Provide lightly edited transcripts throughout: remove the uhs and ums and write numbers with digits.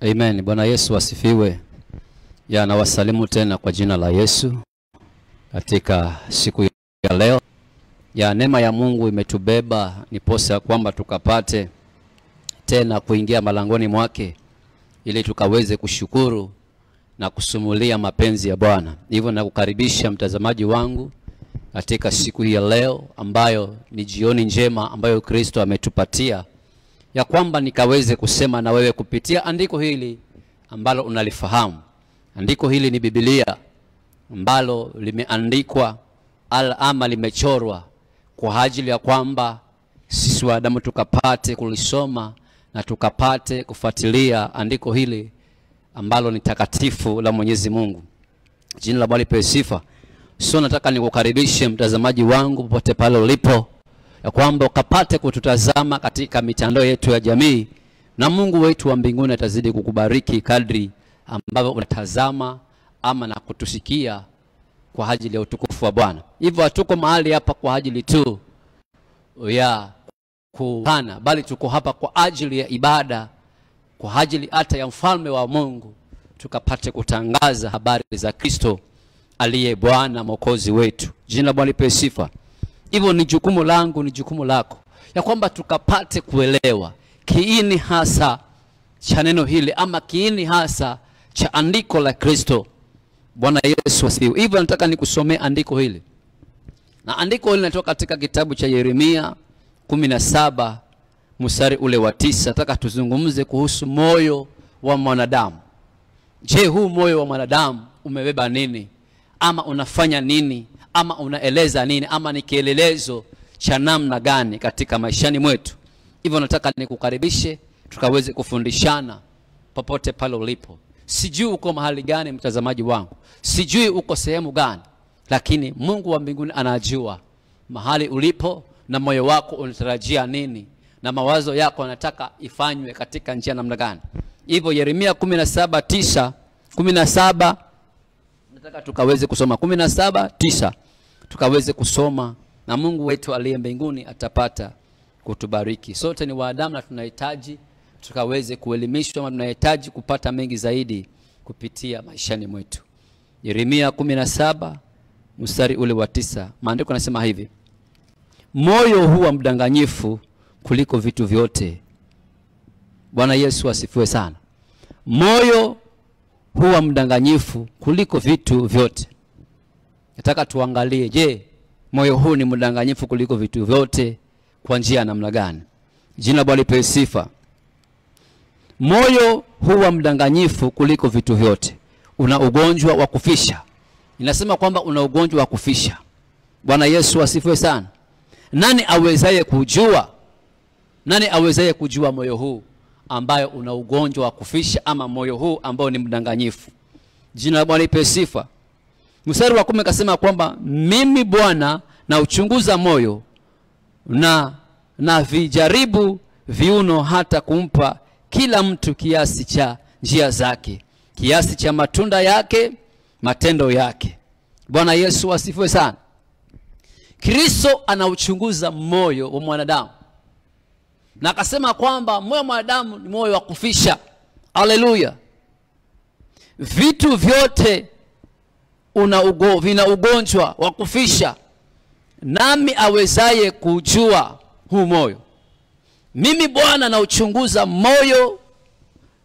Amen. Bwana Yesu asifiwe. Nawasalimu tena kwa jina la Yesu katika siku ya leo. Neema ya Mungu imetubeba niposa kwamba tukapate tena kuingia malangoni mwake ili tukaweze kushukuru na kusumulia mapenzi ya Bwana. Hivyo nakukaribisha mtazamaji wangu katika siku hii ya leo ambayo ni jioni njema ambayo Kristo ametupatia ya kwamba nikaweze kusema na wewe kupitia andiko hili ambalo unalifahamu. Andiko hili ni Biblia ambalo limeandikwa ama limechorwa kwa ajili ya kwamba sisi wanadamu tukapate kulisoma na tukapate kufuatilia andiko hili ambalo ni takatifu la Mwenyezi Mungu. Jina la Bwana lipewe sifa. So nataka nikukaribishe mtazamaji wangu popote pale ulipo ya kwamba ukapate kututazama katika mitandao yetu ya jamii, na Mungu wetu wa mbinguni atazidi kukubariki kadri ambavyo unatazama ama na kutusikia kwa ajili ya utukufu wa Bwana. Hivyo hatuko mahali hapa kwa ajili tu ya kuhana, bali tuko hapa kwa ajili ya ibada, kwa ajili hata ya mfalme wa Mungu, tukapate kutangaza habari za Kristo aliye Bwana Mwokozi wetu. Jina la Bwana lipewe sifa. Hivyo ni jukumu langu, ni jukumu lako ya kwamba tukapate kuelewa kiini hasa cha neno hili ama kiini hasa cha andiko la Kristo. Bwana Yesu asifiwe. Hivyo nataka nikusomee andiko hili. Na andiko hili linatoka katika kitabu cha Yeremia 17 mstari ule wa 9. Nataka tuzungumze kuhusu moyo wa mwanadamu. Je, huu moyo wa mwanadamu umebeba nini? Ama unafanya nini? Ama unaeleza nini? Ama ni kielelezo cha namna gani katika maishani mwetu? Hivyo nataka nikukaribishe tukaweze kufundishana popote pale ulipo. Sijui uko mahali gani mtazamaji wangu, sijui uko sehemu gani, lakini Mungu wa mbinguni anajua mahali ulipo na moyo wako unatarajia nini na mawazo yako yanataka ifanywe katika njia namna gani. Hivyo Yeremia 17:9 nataka tukaweze kusoma 17:9 tukaweze kusoma, na Mungu wetu aliye mbinguni atapata kutubariki. Sote ni wanadamu na tunahitaji tukaweze kuelimishwa, na tunahitaji kupata mengi zaidi kupitia maishani mwetu. Yeremia 17 mstari ule wa 9, maandiko yanasema hivi: moyo huwa mdanganyifu kuliko vitu vyote. Bwana Yesu asifiwe sana. Moyo huwa mdanganyifu kuliko vitu vyote. Nataka tuangalie, je, moyo huu ni mdanganyifu kuliko vitu vyote kwa njia namna gani? Jina la Bwana lipewe sifa. Moyo huwa mdanganyifu kuliko vitu vyote. Una ugonjwa wa kufisha. Inasema kwamba una ugonjwa wa kufisha. Bwana Yesu asifiwe sana. Nani awezaye kujua? Nani awezaye kujua moyo huu ambayo una ugonjwa wa kufisha, ama moyo huu ambao ni mdanganyifu? Jina la Bwana lipewe sifa. Mstari wa 10 kasema kwamba mimi Bwana na uchunguza moyo na vijaribu viuno, hata kumpa kila mtu kiasi cha njia zake, kiasi cha matunda yake, matendo yake. Bwana Yesu asifiwe sana. Kristo anauchunguza moyo wa mwanadamu, na akasema kwamba moyo wa mwanadamu ni moyo wa kufisha. Haleluya. Vitu vyote vina ugonjwa wa kufisha. Nami awezaye kujua huu moyo? Mimi Bwana na uchunguza moyo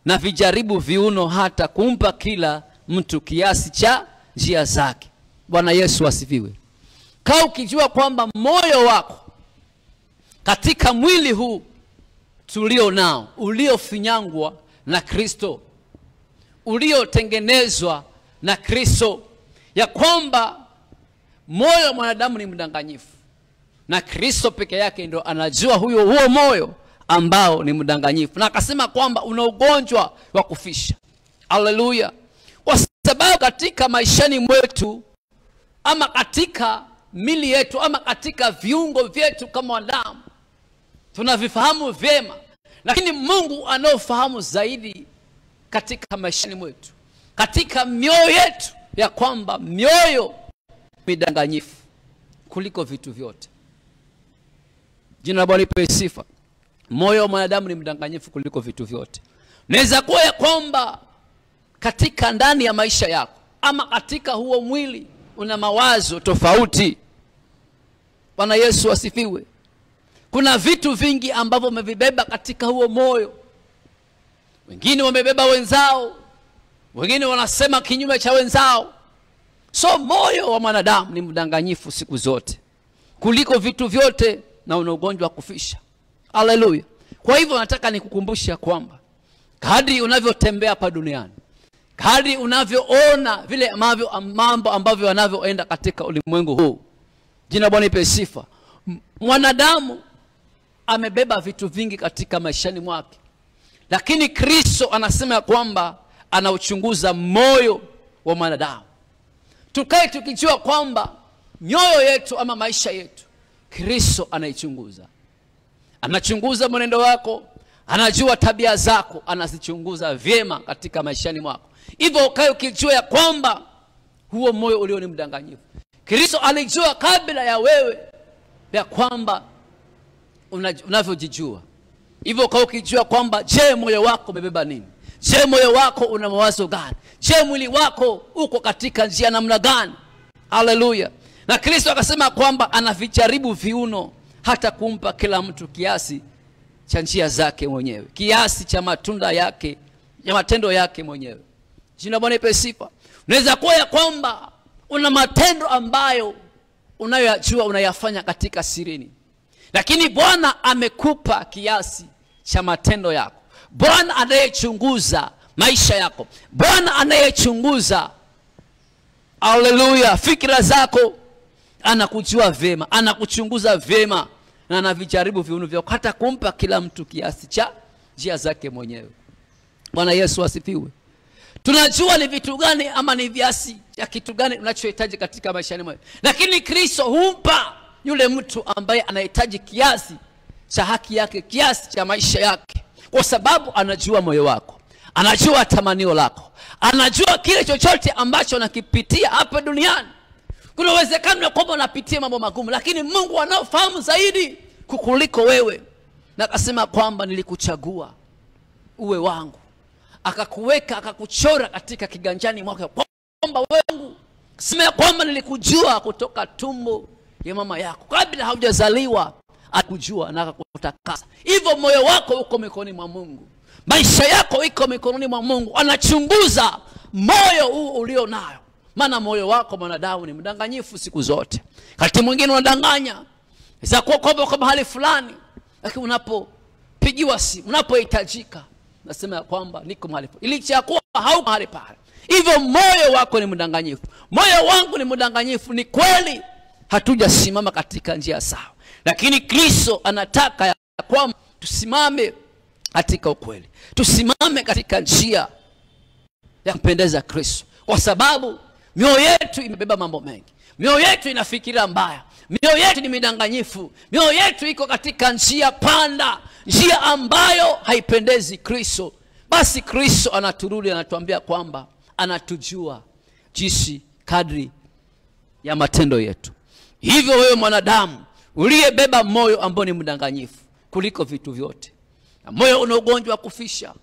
na vijaribu viuno, hata kumpa kila mtu kiasi cha njia zake. Bwana Yesu asifiwe. Kaa ukijua kwamba moyo wako katika mwili huu tulio nao, uliofinyangwa na Kristo, uliotengenezwa na Kristo, ya kwamba moyo wa mwanadamu ni mdanganyifu, na Kristo peke yake ndio anajua huo moyo ambao ni mdanganyifu. Na akasema kwamba una ugonjwa wa kufisha. Haleluya. Kwa sababu katika maishani mwetu, ama katika mili yetu, ama katika viungo vyetu kama wanadamu, tunavifahamu vyema, lakini Mungu anaofahamu zaidi katika maishani mwetu, katika mioyo yetu, ya kwamba mioyo midanganyifu kuliko vitu vyote. Jina la Bwana lipewe sifa. Moyo wa mwanadamu ni mdanganyifu kuliko vitu vyote. Naweza kuwa ya kwamba katika ndani ya maisha yako ama katika huo mwili una mawazo tofauti. Bwana Yesu asifiwe. Kuna vitu vingi ambavyo umevibeba katika huo moyo. Wengine wamebeba wenzao, wengine wanasema kinyume cha wenzao. So moyo wa mwanadamu ni mdanganyifu siku zote kuliko vitu vyote, na una ugonjwa wa kufisha. Haleluya. Kwa hivyo nataka nikukumbusha kwamba kadri unavyotembea hapa duniani, kadri unavyoona vile mambo ambavyo yanavyoenda katika ulimwengu huu, jina Bwana ipe sifa, mwanadamu amebeba vitu vingi katika maishani mwake. Lakini Kristo anasema kwamba anauchunguza moyo wa mwanadamu. Tukae tukijua kwamba mioyo yetu ama maisha yetu Kristo anaichunguza. Anachunguza mwenendo wako, anajua tabia zako, anazichunguza vyema katika maishani mwako. Hivyo ukae ukijua ya kwamba huo moyo ulio ni mdanganyifu. Kristo alijua kabla ya wewe ya kwamba unavyojijua. Hivyo ukae ukijua kwamba je, moyo wako umebeba nini? Je, moyo wako una mawazo gani? Je, mwili wako uko katika njia namna gani? Haleluya. Na Kristo akasema kwamba anavijaribu viuno hata kumpa kila mtu kiasi cha njia zake mwenyewe, kiasi cha matunda yake, ya matendo yake mwenyewe. Jina Bwana ipe sifa. Unaweza kuwa ya kwamba una matendo ambayo unayoyajua unayafanya katika sirini, lakini Bwana amekupa kiasi cha matendo yako. Bwana anayechunguza maisha yako, Bwana anayechunguza, haleluya, fikra zako, anakujua vema, anakuchunguza vema, na anavijaribu viuno vyako hata kumpa kila mtu kiasi cha njia zake mwenyewe. Bwana Yesu asifiwe. Tunajua ni vitu gani ama ni viasi ya kitu gani unachohitaji katika maisha yako, lakini Kristo humpa yule mtu ambaye anahitaji kiasi cha haki yake, kiasi cha maisha yake, kwa sababu anajua moyo wako, anajua tamanio lako, anajua kile chochote ambacho unakipitia hapa duniani. Kuna uwezekano kwamba unapitia mambo magumu, lakini Mungu anaofahamu zaidi kukuliko wewe, na akasema kwamba nilikuchagua uwe wangu, akakuweka, akakuchora katika kiganjani mwake kwamba wangu. Sema kwamba nilikujua kutoka tumbo ya mama yako, kabla haujazaliwa akujua na akakutakasa. Hivyo moyo wako uko mikononi mwa Mungu, maisha yako iko mikononi mwa Mungu. Anachunguza moyo huu ulio nayo, maana moyo wako mwanadamu ni mdanganyifu siku zote. Wakati mwingine unadanganya, za kuwa kwamba kwa mahali fulani, lakini unapopigiwa simu, unapohitajika, nasema kwamba niko mahali fulani, ili chakuwa hauko mahali pale. Hivyo moyo wako ni mdanganyifu. Moyo wangu ni mdanganyifu. Ni kweli hatujasimama katika njia sawa, lakini Kristo anataka ya kwamba tusimame katika ukweli, tusimame katika njia ya kumpendeza Kristo, kwa sababu mioyo yetu imebeba mambo mengi. Mioyo yetu inafikiria mbaya, mioyo yetu ni midanganyifu, mioyo yetu iko katika njia panda, njia ambayo haipendezi Kristo. Basi Kristo anaturudi, anatuambia kwamba anatujua jinsi kadri ya matendo yetu. Hivyo wewe mwanadamu uliyebeba moyo ambao ni mdanganyifu kuliko vitu vyote, na moyo una ugonjwa wa kufisha,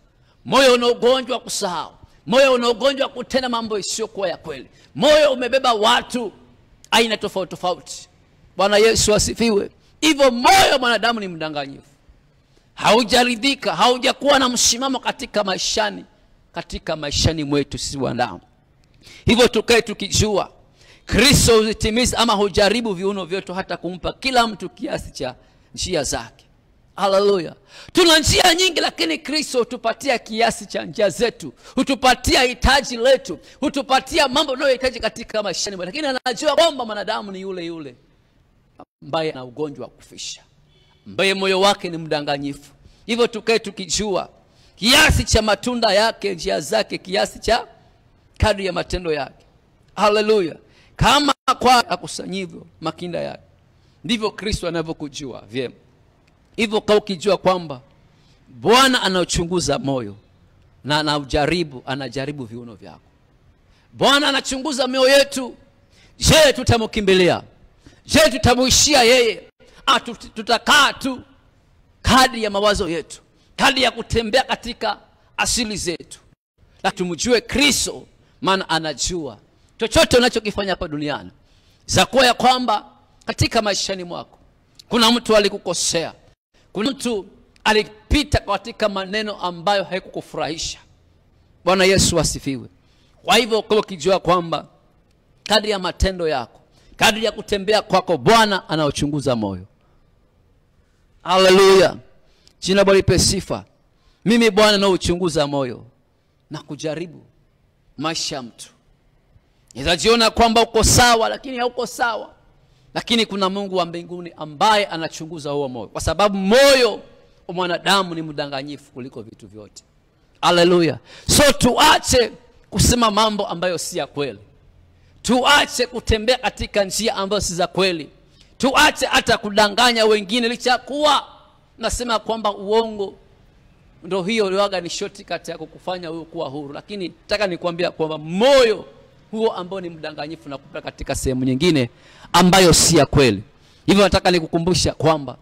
moyo una ugonjwa wa kusahau, moyo una ugonjwa wa kutenda mambo isiyokuwa ya kweli, moyo umebeba watu aina tofauti tofauti. Bwana Yesu asifiwe. Hivyo moyo mwanadamu ni mdanganyifu, haujaridhika, haujakuwa na msimamo katika maishani mwetu sisi wanadamu. Hivyo tukae tukijua Kristo hutimiza ama hujaribu viuno vyetu hata kumpa kila mtu kiasi cha njia zake. Haleluya. Tuna njia nyingi, lakini Kristo hutupatia kiasi cha njia zetu, hutupatia hitaji letu, hutupatia mambo tunayohitaji katika maishani mwetu. Lakini anajua kwamba mwanadamu ni yule yule ambaye ana ugonjwa wa kufisha, ambaye moyo wake ni mdanganyifu. Hivyo tukae tukijua kiasi cha matunda yake, njia zake, kiasi cha kadri ya matendo yake. Haleluya. Kama kwa akusanyivyo makinda yake, ndivyo Kristo anavyokujua vyema. Hivyo kwa ukijua kwamba Bwana anachunguza moyo na anajaribu viuno vyako. Bwana anachunguza mioyo yetu. Je, tutamkimbilia? Je, tutamuishia yeye? Tutakaa tu kadri ya mawazo yetu, kadri ya kutembea katika asili zetu, lakini tumjue Kristo, maana anajua chochote unachokifanya hapa duniani. Zakuwa ya kwamba katika maishani mwako kuna mtu alikukosea, kuna mtu alipita katika maneno ambayo haikukufurahisha. Bwana Yesu asifiwe. Kwa hivyo kwa ukijua kwamba kadri ya matendo yako, kadri ya kutembea kwako, Bwana anaochunguza moyo. Haleluya. Jina Bwana lipe sifa. Mimi Bwana naochunguza moyo na kujaribu maisha ya mtu. Unajiona kwamba uko sawa lakini hauko sawa. Lakini kuna Mungu wa mbinguni ambaye anachunguza huo moyo, kwa sababu moyo wa mwanadamu ni mdanganyifu kuliko vitu vyote. Haleluya. So tuache kusema mambo ambayo si ya kweli. Tuache kutembea katika njia ambayo si za kweli. Tuache hata kudanganya wengine, licha kuwa nasema kwamba uongo ndio hiyo liwaga ni shortcut ya kukufanya wewe kuwa huru. Lakini nataka nikwambia kwamba moyo huo ambao ni mdanganyifu na kupeleka katika sehemu nyingine ambayo si ya kweli. Hivyo nataka nikukumbusha kwamba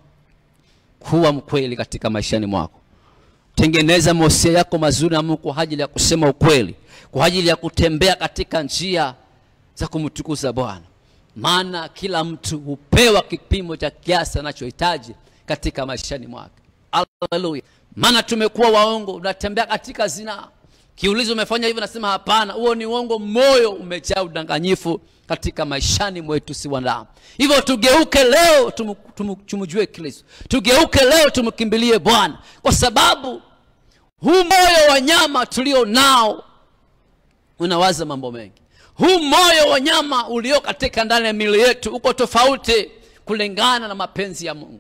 kuwa mkweli katika maishani mwako. Tengeneza mahusiano yako mazuri na Mungu kwa ajili ya kusema ukweli, kwa ajili ya kutembea katika njia za kumtukuza Bwana. Maana kila mtu hupewa kipimo cha kiasi anachohitaji katika maishani mwake. Haleluya. Maana tumekuwa waongo, unatembea katika zina. Kiulizo umefanya hivyo, nasema hapana, huo ni uongo. Moyo umejaa udanganyifu katika maishani mwetu si wanadamu. Hivyo tugeuke leo tumjue Kristo. Tugeuke leo tumkimbilie Bwana, kwa sababu huu moyo wa nyama tulio nao unawaza mambo mengi. Huu moyo wa nyama ulio katika ndani ya miili yetu uko tofauti kulingana na mapenzi ya Mungu.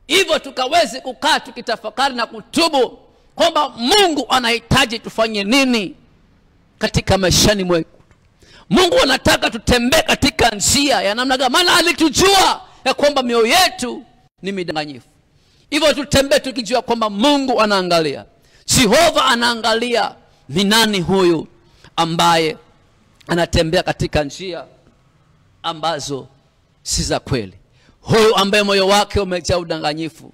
Hivyo tukaweze kukaa tukitafakari na kutubu kwamba Mungu anahitaji tufanye nini katika maishani mwetu. Mungu anataka tutembee katika njia ya namna gani? Maana alitujua ya kwamba mioyo yetu ni midanganyifu. Hivyo tutembee tukijua kwamba Mungu anaangalia. Jehova anaangalia ni nani huyu ambaye anatembea katika njia ambazo si za kweli. Huyu ambaye moyo wake umejaa udanganyifu,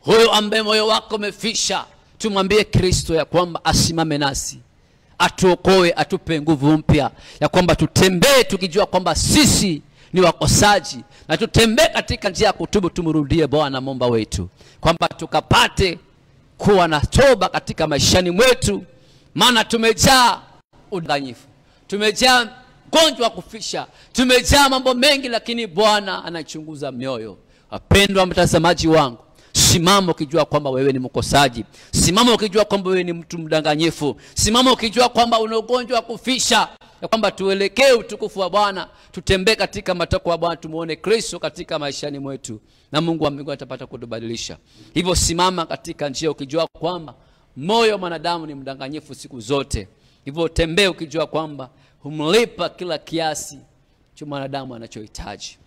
huyu ambaye moyo wake umefisha, tumwambie Kristo ya kwamba asimame nasi, atuokoe, atupe nguvu mpya ya kwamba tutembee tukijua kwamba sisi ni wakosaji, na tutembee katika njia ya kutubu, tumrudie Bwana Muumba wetu, kwamba tukapate kuwa na toba katika maishani mwetu. Maana tumejaa udanganyifu, tumejaa gonjwa wa kufisha, tumejaa mambo mengi, lakini Bwana anachunguza mioyo. Wapendwa mtazamaji wangu, simama ukijua kwamba wewe ni mkosaji. Simama ukijua kwamba wewe ni mtu mdanganyifu. Simama ukijua kwamba una ugonjwa wa kufisha, ya kwamba tuelekee utukufu wa Bwana, tutembee katika matoko ya Bwana, tumuone Kristo katika maishani mwetu, na Mungu wa mbinguni atapata kutubadilisha. Hivyo simama katika njia ukijua kwamba moyo wa mwanadamu ni mdanganyifu siku zote. Hivyo tembee ukijua kwamba humlipa kila kiasi cha mwanadamu anachohitaji.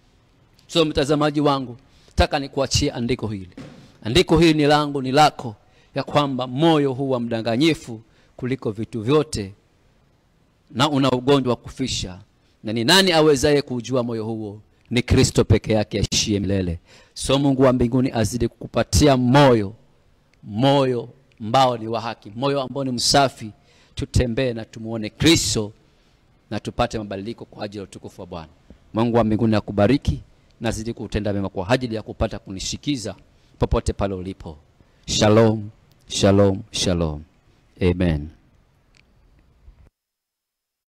So mtazamaji wangu, nataka nikuachie andiko hili. Andiko hili ni langu, ni lako, ya kwamba moyo huwa mdanganyifu kuliko vitu vyote, na una ugonjwa wa kufisha. Na ni nani awezaye kujua moyo huo? Ni Kristo peke yake aishiye milele. So Mungu wa mbinguni azidi kukupatia moyo ambao ni wa haki, moyo ambao ni msafi. Tutembee na tumuone Kristo na tupate mabadiliko kwa ajili ya utukufu wa Bwana. Mungu wa mbinguni akubariki na azidi kutenda mema kwa ajili ya kupata kunishikiza popote pale ulipo. Shalom, shalom, shalom. Amen.